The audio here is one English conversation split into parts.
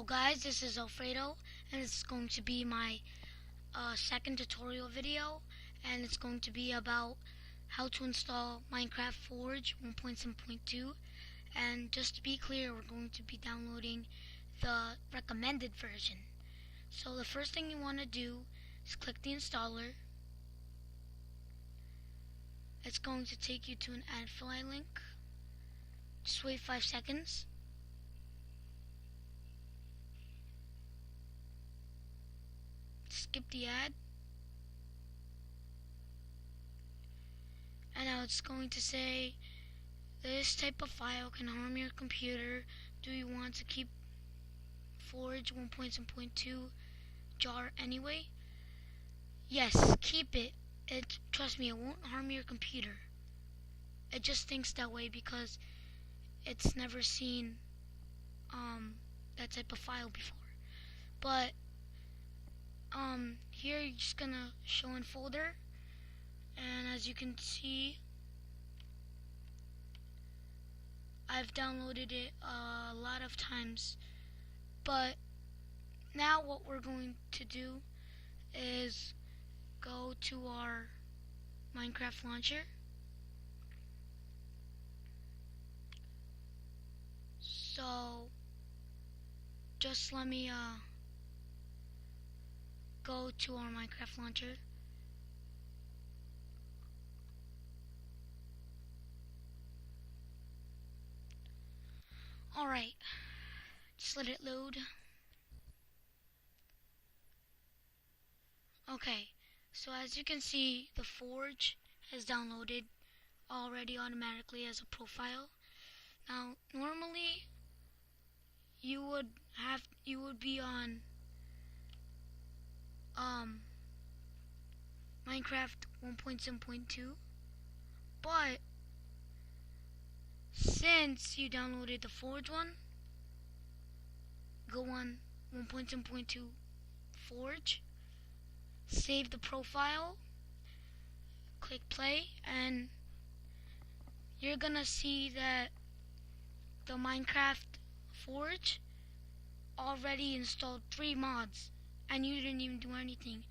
Hello guys, this is Alfredo, and this is going to be my second tutorial video, and it's going to be about how to install Minecraft Forge 1.7.2. And just to be clear, we're going to be downloading the recommended version. So the first thing you want to do is click the installer. It's going to take you to an add file link. Just wait 5 seconds. Skip the ad, and now it's going to say this type of file can harm your computer. Do you want to keep Forge 1.7.2 jar anyway? Yes, keep it. Trust me, it won't harm your computer. It just thinks that way because it's never seen that type of file before. But here you're just gonna show in folder, and as you can see, I've downloaded it a lot of times. But now what we're going to do is go to our Minecraft launcher. So just let me go to our Minecraft launcher. Alright, just let it load. Okay, so as you can see, the Forge has downloaded already automatically as a profile. Now normally you would be on Minecraft 1.7.2, but since you downloaded the Forge one, go on 1.7.2 Forge, save the profile, click play, and you're gonna see that the Minecraft Forge already installed 3 mods and you didn't even do anything.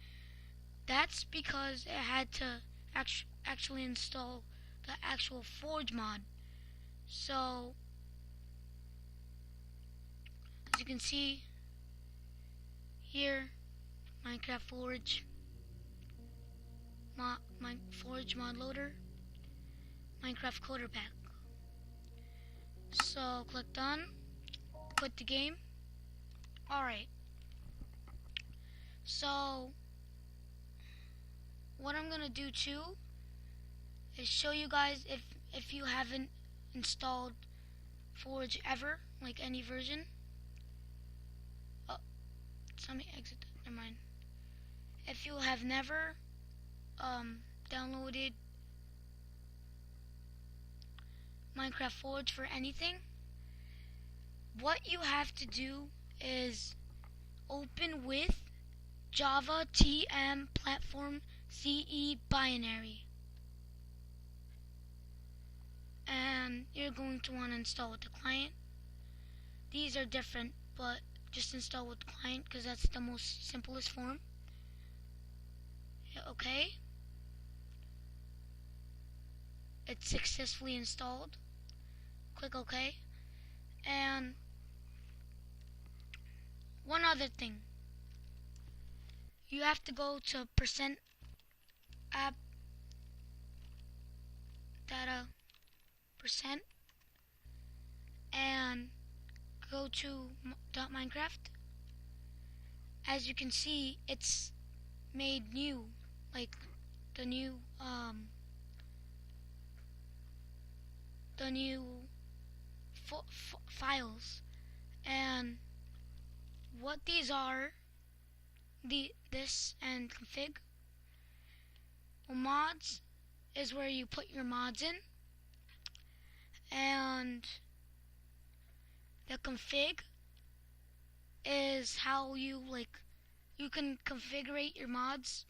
That's because it had to actually install the actual Forge mod. So as you can see here, Minecraft Forge Forge mod loader, Minecraft coder pack. So click done, quit the game. Alright, so what I'm gonna do too is show you guys if you haven't installed Forge ever, like any version. Oh, let me exit that, never mind. If you have never downloaded Minecraft Forge for anything, what you have to do is open with Java TM Platform CE Binary, and you're going to want to install with the client. These are different, but just install with the client because that's the most simplest form. Hit OK. It's successfully installed. Click OK. And one other thing, you have to go to %app data % and go to .minecraft. As you can see, it's made new, like the new files. And what these are, this and config. Well, mods is where you put your mods in, and the config is how you can configure your mods,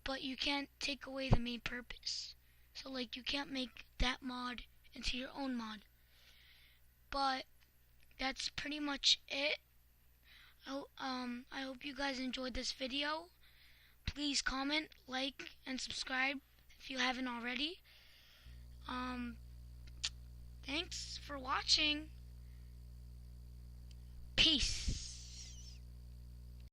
but you can't take away the main purpose. So you can't make that mod into your own mod. But that's pretty much it. I hope you guys enjoyed this video. Please comment, like, and subscribe if you haven't already. Um, Thanks for watching. Peace.